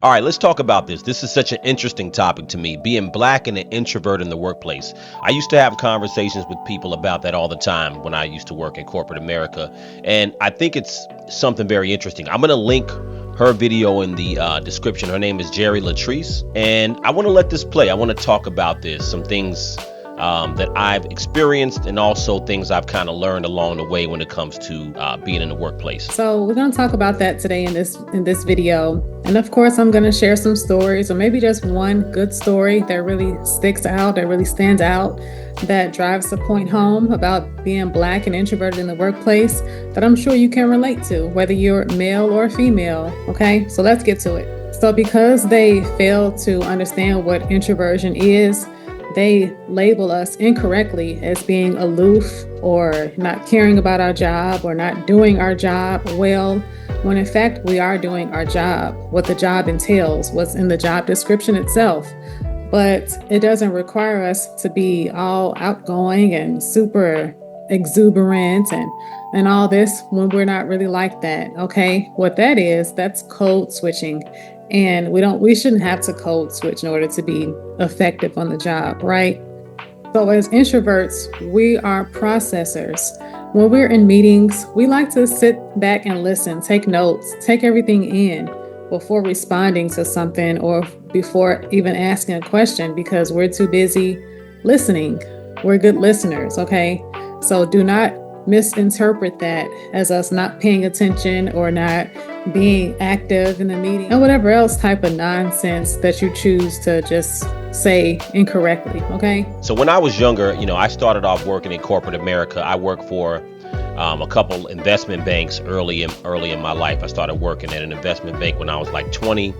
All right, let's talk about this. This is such an interesting topic to me, being black and an introvert in the workplace. I used to have conversations with people about that all the time when I used to work in corporate America. And I think it's something very interesting. I'm going to link her video in the description. Her name is Jerry Latrice. And I want to let this play. I want to talk about this, some things that I've experienced and also things I've kind of learned along the way when it comes to being in the workplace. So we're going to talk about that today in this video. And of course, I'm going to share some stories or maybe just one good story that really sticks out, that really stands out, that drives the point home about being black and introverted in the workplace that I'm sure you can relate to, whether you're male or female. Okay, so let's get to it. So because they fail to understand what introversion is, they label us incorrectly as being aloof or not caring about our job or not doing our job well, when in fact we are doing our job, what the job entails, what's in the job description itself. But it doesn't require us to be all outgoing and super exuberant and all this when we're not really like that. Okay, what that is, that's code switching, and we shouldn't have to code switch in order to be effective on the job, right? So as introverts, we are processors. When we're in meetings, we like to sit back and listen, take notes, take everything in before responding to something or before even asking a question because we're too busy listening. We're good listeners, okay? So do not misinterpret that as us not paying attention or not being active in the meeting and whatever else type of nonsense that you choose to just say incorrectly, okay? So when I was younger, I started off working in corporate America. I worked for a couple investment banks early in my life. I started working at an investment bank when I was like 20,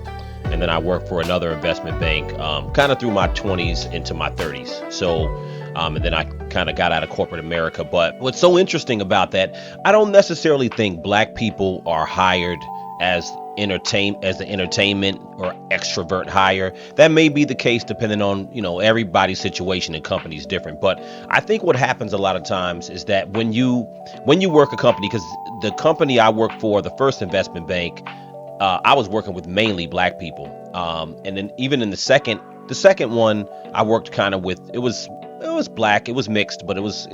and then I worked for another investment bank kind of through my 20s into my 30s. So, and then I kind of got out of corporate America. But what's so interesting about that, I don't necessarily think black people are hired as the entertainment or extrovert hire. That may be the case depending on, everybody's situation and company's different. But I think what happens a lot of times is that when you work a company, because the company I worked for, the first investment bank, I was working with mainly black people. And then even in the second one, I worked kind of with, it was black, it was mixed, but it was,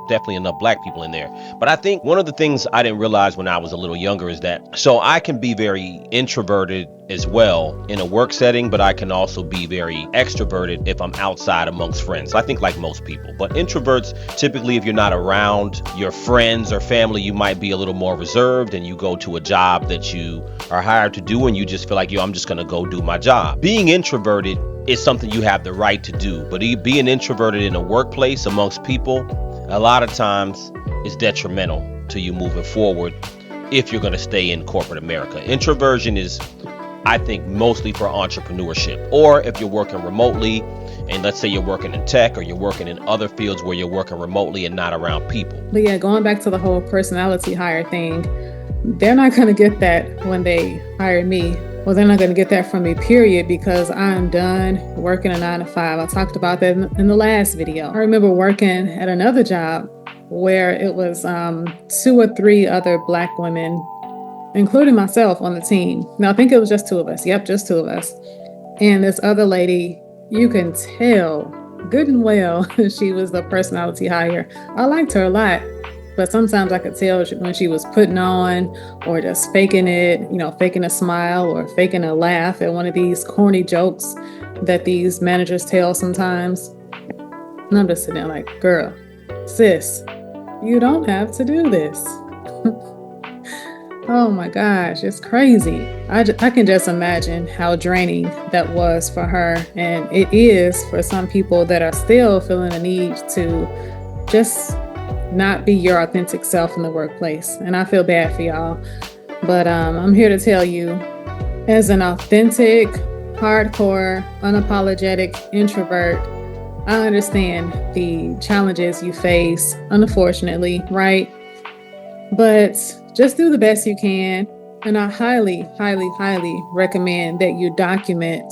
definitely enough black people in there. But I think one of the things I didn't realize when I was a little younger is that, so I can be very introverted as well in a work setting, but I can also be very extroverted if I'm outside amongst friends. I think like most people, but introverts, typically, if you're not around your friends or family, you might be a little more reserved and you go to a job that you are hired to do and you just feel like, I'm just going to go do my job. Being introverted is something you have the right to do, but being introverted in a workplace amongst people, a lot of times is detrimental to you moving forward if you're going to stay in corporate America. Introversion is, I think, mostly for entrepreneurship, or if you're working remotely, and let's say you're working in tech or you're working in other fields where you're working remotely and not around people. But yeah, going back to the whole personality hire thing, they're not going to get that when they hire me. Well, they're not going to get that from me, period, because I'm done working a 9 to 5. I talked about that in the last video. I remember working at another job where it was 2 or 3 other black women, including myself, on the team. Now, I think it was just 2 of us. Yep, just 2 of us. And this other lady, you can tell good and well she was the personality hire. I liked her a lot. But sometimes I could tell when she was putting on or just faking it, faking a smile or faking a laugh at one of these corny jokes that these managers tell sometimes. And I'm just sitting there like, girl, sis, you don't have to do this. Oh my gosh, it's crazy. I can just imagine how draining that was for her. And it is for some people that are still feeling a need to just not be your authentic self in the workplace. And I feel bad for y'all. But I'm here to tell you, as an authentic, hardcore, unapologetic introvert, I understand the challenges you face, unfortunately, right? But just do the best you can. And I highly, highly, highly recommend that you document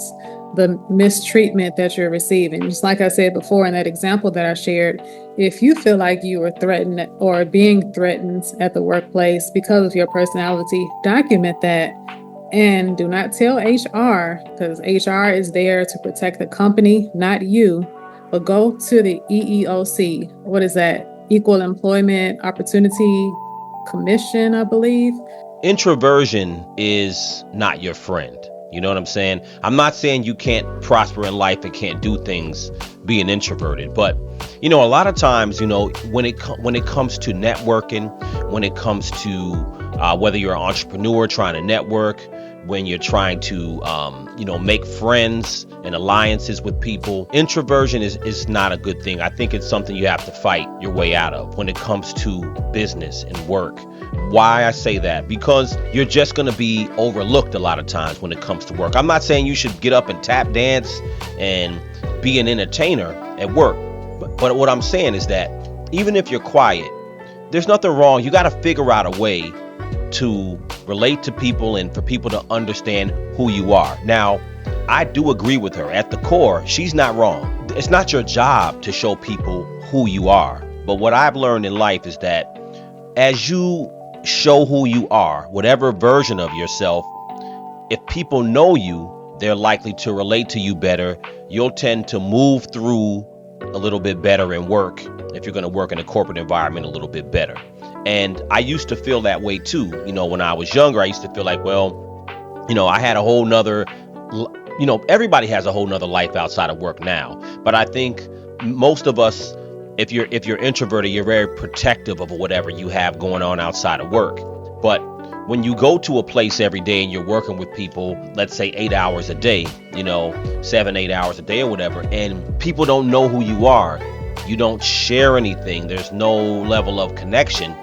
the mistreatment that you're receiving. Just like I said before in that example that I shared, if you feel like you were threatened or being threatened at the workplace because of your personality, document that And do not tell HR, because HR is there to protect the company, not you. But go to the EEOC. What is that? Equal Employment Opportunity Commission, I believe. Introversion is not your friend. You know what I'm saying? I'm not saying you can't prosper in life and can't do things being introverted, but a lot of times, when it comes to networking, when it comes to whether you're an entrepreneur trying to network, when you're trying to make friends and alliances with people, introversion is not a good thing. I think it's something you have to fight your way out of when it comes to business and work. Why I say that? Because you're just going to be overlooked a lot of times when it comes to work. I'm not saying you should get up and tap dance and be an entertainer at work. But what I'm saying is that even if you're quiet, there's nothing wrong. You got to figure out a way to relate to people and for people to understand who you are. Now, I do agree with her. At the core, she's not wrong. It's not your job to show people who you are. But what I've learned in life is that as you show who you are, whatever version of yourself, if people know you, they're likely to relate to you better. You'll tend to move through a little bit better in work if you're going to work in a corporate environment a little bit better. And I used to feel that way too. When I was younger, I used to feel like, I had a whole nother, everybody has a whole nother life outside of work now. But I think most of us, if you're introverted, you're very protective of whatever you have going on outside of work. But when you go to a place every day and you're working with people, let's say 8 hours a day, 7-8 hours a day or whatever, and people don't know who you are, you don't share anything, there's no level of connection,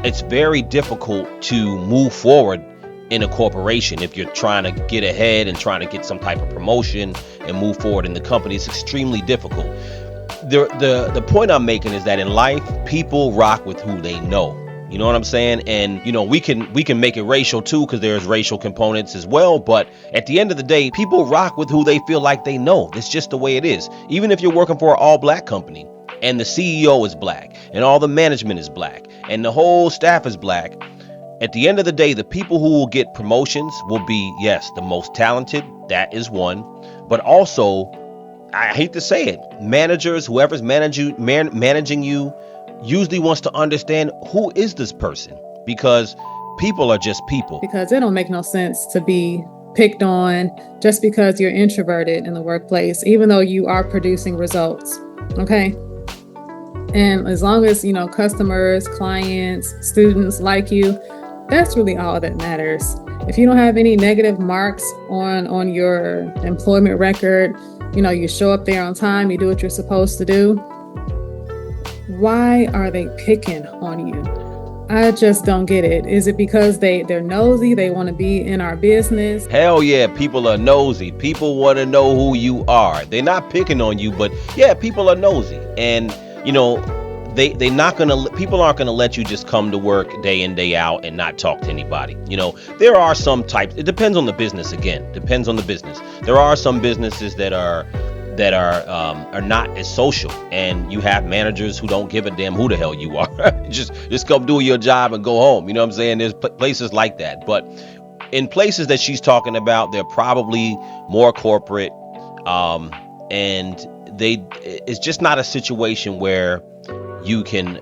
it's very difficult to move forward in a corporation. If you're trying to get ahead and trying to get some type of promotion and move forward in the company, it's extremely difficult. The point I'm making is that in life, people rock with who they know. You know what I'm saying? And we can make it racial too, because there's racial components as well. But at the end of the day, people rock with who they feel like they know. It's just the way it is. Even if you're working for an all-black company and the CEO is black and all the management is black and the whole staff is black, at the end of the day, the people who will get promotions will be, yes, the most talented. That is one. But also, I hate to say it, managers, whoever's managing you usually wants to understand who is this person, because people are just people. Because it don't make no sense to be picked on just because you're introverted in the workplace, even though you are producing results. Okay. And as long as, customers, clients, students like you, that's really all that matters. If you don't have any negative marks on your employment record, you show up there on time, you do what you're supposed to do, why are they picking on you? I just don't get it. Is it because they're nosy? They want to be in our business? Hell yeah, people are nosy. People want to know who you are. They're not picking on you, but yeah, people are nosy. And, people aren't gonna let you just come to work day in, day out and not talk to anybody. There are some types, it depends on the business again, depends on the business. There are some businesses that are not as social, and you have managers who don't give a damn who the hell you are. just come do your job and go home. You know what I'm saying? There's places like that. But in places that she's talking about, they're probably more corporate, and it's just not a situation where you can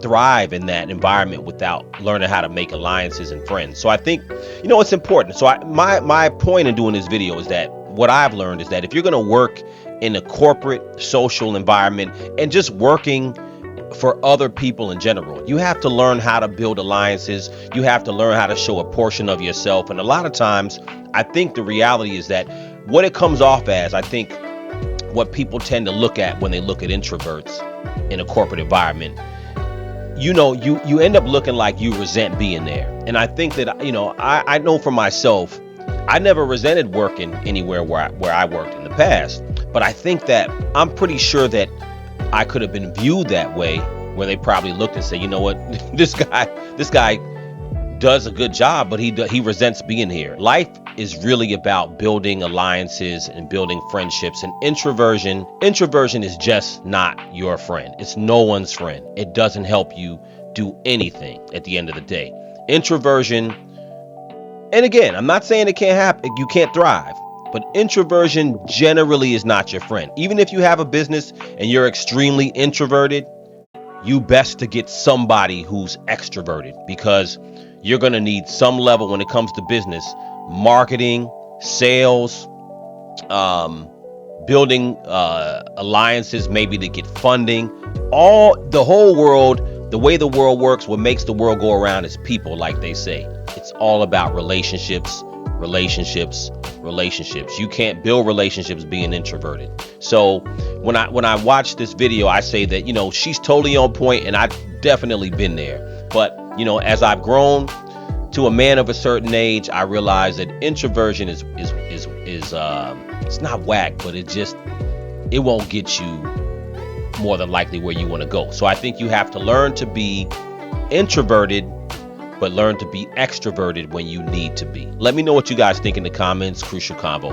thrive in that environment without learning how to make alliances and friends. So I think, it's important. So my point in doing this video is that what I've learned is that if you're going to work in a corporate social environment and just working for other people in general, you have to learn how to build alliances. You have to learn how to show a portion of yourself. And a lot of times, I think the reality is that what it comes off as, I think what people tend to look at when they look at introverts in a corporate environment, you end up looking like you resent being there. And I think that, I know for myself, I never resented working anywhere where I worked in the past, but I think that I'm pretty sure that I could have been viewed that way, where they probably looked and said, you know what, this guy does a good job, but he resents being here. Life is really about building alliances and building friendships, and introversion is just not your friend. It's no one's friend. It doesn't help you do anything at the end of the day. Introversion, And again, I'm not saying it can't happen, you can't thrive, but introversion generally is not your friend. Even if you have a business and you're extremely introverted, you best to get somebody who's extroverted, because you're going to need some level when it comes to business, marketing, sales, um, building alliances, maybe to get funding. The whole world, the way the world works, what makes the world go around is people, like they say. It's all about relationships, relationships, relationships. You can't build relationships being introverted. So when I watch this video, I say that, she's totally on point, and I've definitely been there. But, as I've grown to a man of a certain age, I realize that introversion is it's not whack, but it won't get you more than likely where you want to go. So I think you have to learn to be introverted, but learn to be extroverted when you need to be. Let me know what you guys think in the comments. Crucial Convo.